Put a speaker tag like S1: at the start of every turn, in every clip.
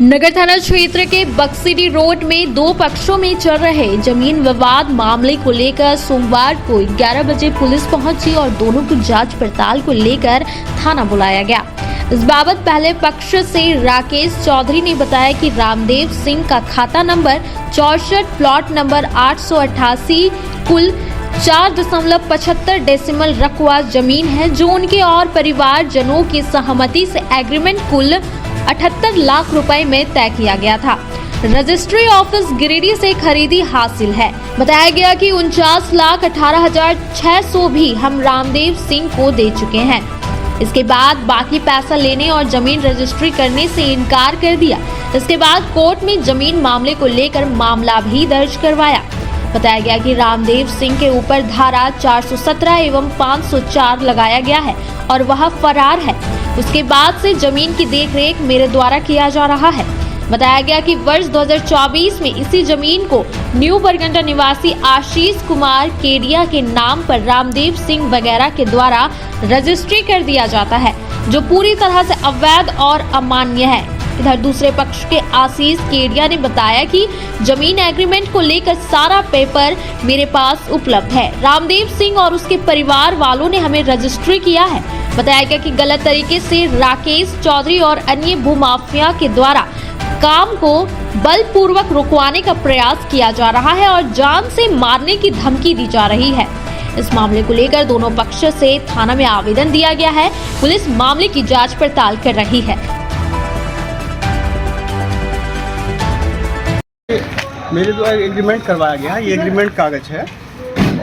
S1: नगर थाना क्षेत्र के बक्सीडी रोड में दो पक्षों में चल रहे जमीन विवाद मामले को लेकर सोमवार को 11 बजे पुलिस पहुंची और दोनों की जांच पड़ताल को लेकर थाना बुलाया गया। इस बाबत पहले पक्ष से राकेश चौधरी ने बताया कि रामदेव सिंह का खाता नंबर 64 प्लॉट नंबर 888 कुल 4.75 डेसिमल रकवा जमीन है, जो उनके और परिवारजनों की सहमति से एग्रीमेंट कुल 78 लाख रुपए में तय किया गया था। रजिस्ट्री ऑफिस गिरिडीह से खरीदी हासिल है। बताया गया कि 49,18,600 भी हम रामदेव सिंह को दे चुके हैं। इसके बाद बाकी पैसा लेने और जमीन रजिस्ट्री करने से इनकार कर दिया। इसके बाद कोर्ट में जमीन मामले को लेकर मामला भी दर्ज करवाया। बताया गया कि रामदेव सिंह के ऊपर धारा 417 एवं 504 लगाया गया है और वह फरार है। उसके बाद से जमीन की देखरेख मेरे द्वारा किया जा रहा है। बताया गया कि वर्ष 2024 में इसी जमीन को न्यू बरगंडा निवासी आशीष कुमार केडिया के नाम पर रामदेव सिंह वगैरह के द्वारा रजिस्ट्री कर दिया जाता है, जो पूरी तरह से अवैध और अमान्य है। इधर दूसरे पक्ष के आशीष केडिया ने बताया कि जमीन एग्रीमेंट को लेकर सारा पेपर मेरे पास उपलब्ध है। रामदेव सिंह और उसके परिवार वालों ने हमें रजिस्ट्री किया है। बताया गया कि गलत तरीके से राकेश चौधरी और अन्य भूमाफिया के द्वारा काम को बलपूर्वक रुकवाने का प्रयास किया जा रहा है और जान से मारने की धमकी दी जा रही है। इस मामले को लेकर दोनों पक्ष से थाना में आवेदन दिया गया है। पुलिस मामले की जांच पड़ताल कर रही है।
S2: मेरे द्वारा एग्रीमेंट करवाया गया है। ये एग्रीमेंट कागज है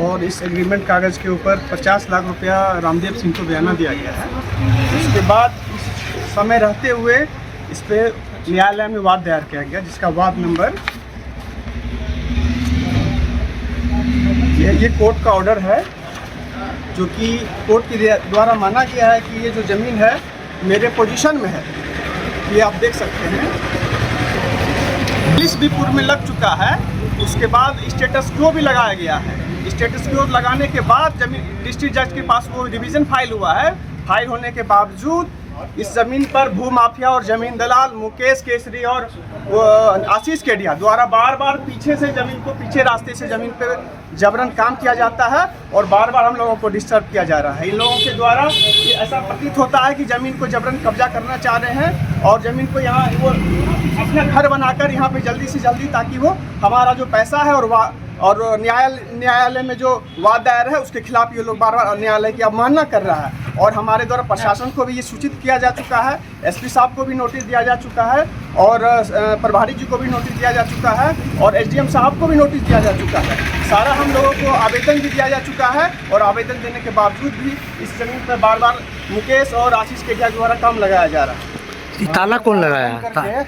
S2: और इस एग्रीमेंट कागज के ऊपर 50 लाख रुपया रामदेव सिंह को बयाना दिया गया है। उसके बाद इस समय रहते हुए इस पे न्यायालय में वाद दायर किया गया, जिसका वाद नंबर ये कोर्ट का ऑर्डर है, जो कि कोर्ट के द्वारा माना गया है कि ये जो ज़मीन है मेरे पोजीशन में है। ये आप देख सकते हैं। पुलिस भी पूर्व में लग चुका है। उसके बाद स्टेटस क्यो भी लगाया गया है। स्टेटस क्यो लगाने के बाद जमीन डिस्ट्रिक्ट जज के पास वो डिवीज़न फाइल हुआ है। फाइल होने के बावजूद इस ज़मीन पर भूमाफिया और ज़मीन दलाल मुकेश केसरी और आशीष केडिया द्वारा बार बार पीछे से ज़मीन को पीछे रास्ते से ज़मीन पे जबरन काम किया जाता है और बार बार हम लोगों को डिस्टर्ब किया जा रहा है। इन लोगों के द्वारा ये ऐसा प्रतीत होता है कि ज़मीन को जबरन कब्जा करना चाह रहे हैं और ज़मीन को यहाँ वो अपना घर बनाकर यहाँ पे जल्दी से जल्दी, ताकि वो हमारा जो पैसा है और न्यायालय में जो वाद दायर है उसके खिलाफ ये लोग बार बार न्यायालय की अवमानना कर रहा है। और हमारे द्वारा प्रशासन को भी ये सूचित किया जा चुका है। एसपी साहब को भी नोटिस दिया जा चुका है और प्रभारी जी को भी नोटिस दिया जा चुका है और एसडीएम साहब को भी नोटिस दिया जा चुका है। सारा हम लोगों को आवेदन भी दिया जा चुका है और आवेदन देने के बावजूद भी इस जमीन पर बार बार मुकेश और आशीष केडिया द्वारा काम लगाया जा रहा है।
S3: ताला कौन लगाया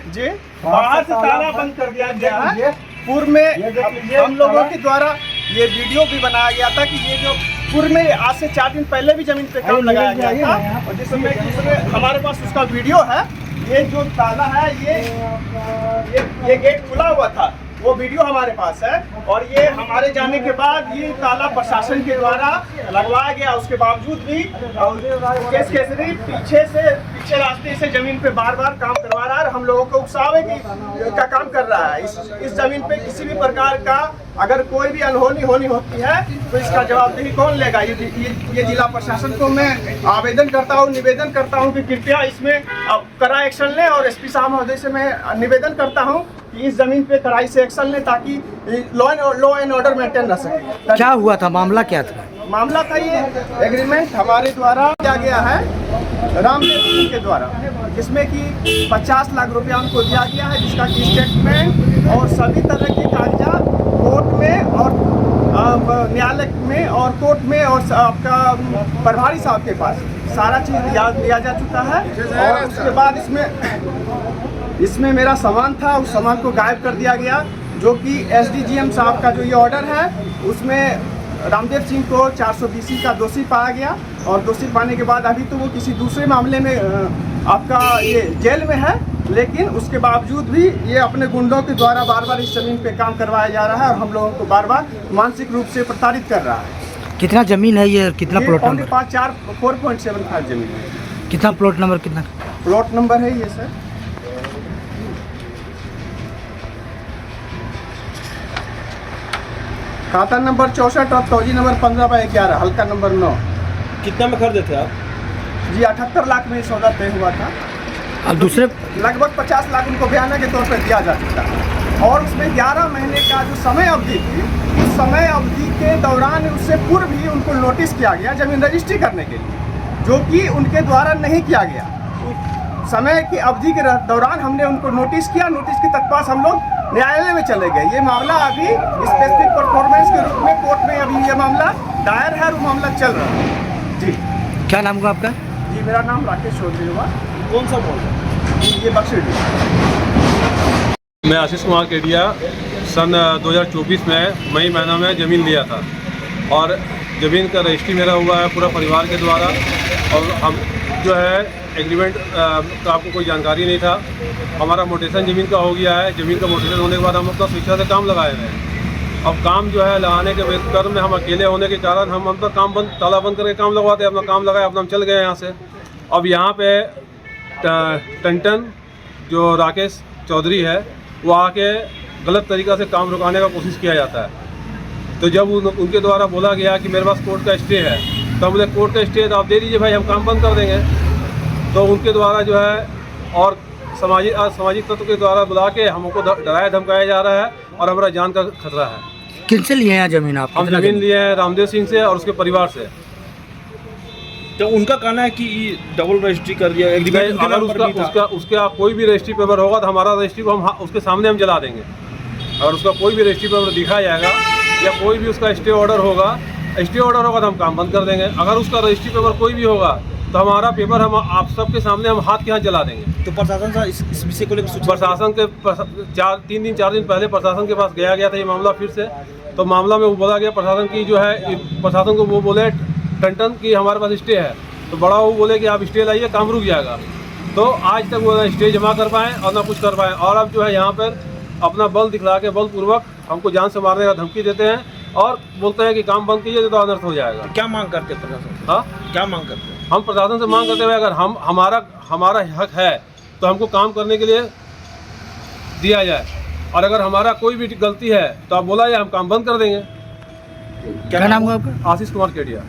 S2: जी? बाहर से ताला बंद कर दिया गया है। पूर्व में हम लोगों के द्वारा ये वीडियो भी बनाया गया था कि ये जो पूर्व में आज से 4 दिन पहले भी जमीन पे काम लगाया गया था और जिसमें हमारे पास उसका वीडियो है। ये जो ताला है ये गेट खुला हुआ था, वो वीडियो हमारे पास है और ये हमारे जाने के बाद ये ताला प्रशासन के द्वारा लगवाया गया। उसके बावजूद भी मुकेश केसरी पीछे रास्ते से जमीन पे बार बार काम करवा रहा है। हम लोगों को उकसावे का काम कर रहा है। इस जमीन पे किसी भी प्रकार का अगर कोई भी अनहोनी होती है तो इसका जवाबदेही कौन लेगा? ये जिला प्रशासन को मैं आवेदन करता हूँ, निवेदन करता हूँ कि कृपया इसमें कड़ा एक्शन लें और एसपी साहब महोदय से मैं निवेदन करता हूँ कि इस जमीन पे कड़ाई से एक्शन लें ताकि लॉ एंड ऑर्डर मेंटेन रह सके।
S3: क्या हुआ था? मामला क्या था?
S2: मामला था ये एग्रीमेंट हमारे द्वारा किया गया है रामदेव सिंह के द्वारा, जिसमें कि 50 लाख रुपया उनको दिया गया है, जिसका कि स्टेटमेंट और सभी तरह के कागजात कोर्ट में और न्यायालय में और कोर्ट में और आपका प्रभारी साहब के पास सारा चीज़ दिया जा चुका है। और उसके बाद इसमें मेरा सामान था, उस सामान को गायब कर दिया गया, जो कि एसडीजीएम साहब का जो ये ऑर्डर है उसमें रामदेव सिंह को 420 का दोषी पाया गया और दोषी पाने के बाद अभी तो वो किसी दूसरे मामले में आपका ये जेल में है, लेकिन उसके बावजूद भी ये अपने गुंडों के द्वारा बार बार इस जमीन पे काम करवाया जा रहा है और हम लोगों को बार बार मानसिक रूप से प्रताड़ित कर रहा है।
S3: कितना जमीन है ये? कितना प्लॉट नंबर?
S2: 4.75 जमीन है।
S3: कितना प्लॉट नंबर? कितना
S2: प्लॉट नंबर है ये सर? खाता नंबर 64 और तौजी नंबर 15/11 हल्का नंबर 9।
S4: कितना में खरीदे थे आप?
S2: जी 78 लाख में सौदा तय हुआ था।
S3: अब दूसरे
S2: लगभग 50 लाख उनको बयाना के तौर पर दिया जा चुका है और उसमें 11 महीने का जो समय अवधि थी, उस समय अवधि के दौरान उससे पूर्व भी उनको नोटिस किया गया जमीन रजिस्ट्री करने के लिए, जो कि उनके द्वारा नहीं किया गया। समय की अवधि के दौरान हमने उनको नोटिस किया, नोटिस के तत्पास हम लोग न्यायालय में चले गए। ये मामला अभी स्पेसिफिक परफॉर्मेंस के रूप में कोर्ट में अभी ये मामला दायर है और वो मामला चल रहा है। जी
S3: क्या नाम हुआ आपका?
S2: जी मेरा नाम राकेश चौधरी हुआ।
S4: कौन सा मॉल है?
S2: ये बक्सर।
S5: मैं आशीष कुमार केडिया सन 2024 में मई महीना में ज़मीन लिया था और ज़मीन का रजिस्ट्री मेरा हुआ है पूरा परिवार के द्वारा। और हम जो है एग्रीमेंट का आपको कोई जानकारी नहीं था। हमारा मोटेशन ज़मीन का हो गया है। ज़मीन का मोटेशन होने के बाद हम अपना स्वेच्छा से काम लगाए हुए हैं। अब काम जो है लगाने के क्रम में हम अकेले होने के कारण हम अपना काम बंद, ताला बंद करके काम लगवाते, अपना काम लगाए, अपना हम चल गए यहाँ से। अब यहाँ पे टन जो राकेश चौधरी है वो आके गलत तरीक़ा से काम रुकाने का कोशिश किया जाता है। तो जब उनके द्वारा बोला गया कि मेरे पास कोर्ट का स्टे है, तो बोले कोर्ट का स्टे है तो आप दे दीजिए भाई, हम काम बंद कर देंगे। तो उनके द्वारा जो है और सामाजिक तत्व के द्वारा बुला के हमको डराया धमकाया जा रहा है और हमारा जान का खतरा है।
S3: किनसे लिए हैं ज़मीन आप?
S5: हम ज़मीन लिए हैं रामदेव सिंह से और उसके परिवार से।
S4: तो उनका कहना है कि डबल रजिस्ट्री कर दिया, एग्रीमेंट उनके
S5: अगर
S4: नाम पर भी था।
S5: उसका कोई भी रजिस्ट्री पेपर होगा तो हमारा रजिस्ट्री को हम उसके सामने हम जला देंगे। अगर उसका कोई भी रजिस्ट्री पेपर दिखाया जाएगा या कोई भी उसका स्टे ऑर्डर होगा तो हम काम बंद कर देंगे। अगर उसका रजिस्ट्री पेपर कोई भी होगा तो हमारा पेपर हम आप सबके सामने हम हाथ के हाथ जला देंगे।
S4: तो प्रशासन से इस विषय को लेकर
S5: प्रशासन के 4 दिन पहले प्रशासन के पास गया था ये मामला फिर से। तो मामला में वो बोला गया प्रशासन की जो है, प्रशासन को वो बोले टन की हमारे पास स्टे है, तो बड़ा वो बोले कि आप स्टे लाइए, काम रुक जाएगा। तो आज तक वो ना स्टे जमा कर पाए और ना कुछ कर पाए और अब जो है यहाँ पर अपना बल दिखला के बलपूर्वक हमको जान से मारने का धमकी देते हैं और बोलते हैं कि काम बंद कीजिए तो अनर्थ हो जाएगा।
S4: क्या मांग करते हैं प्रशासन?
S5: हाँ,
S4: क्या मांग करते हैं?
S5: हम प्रशासन से मांग करते हुए अगर हमारा हक है तो हमको काम करने के लिए दिया जाए, और अगर हमारा कोई भी गलती है तो आप बोला जाए, हम काम बंद कर देंगे।
S3: क्या नाम हुआ आपका?
S5: आशीष कुमार केडिया।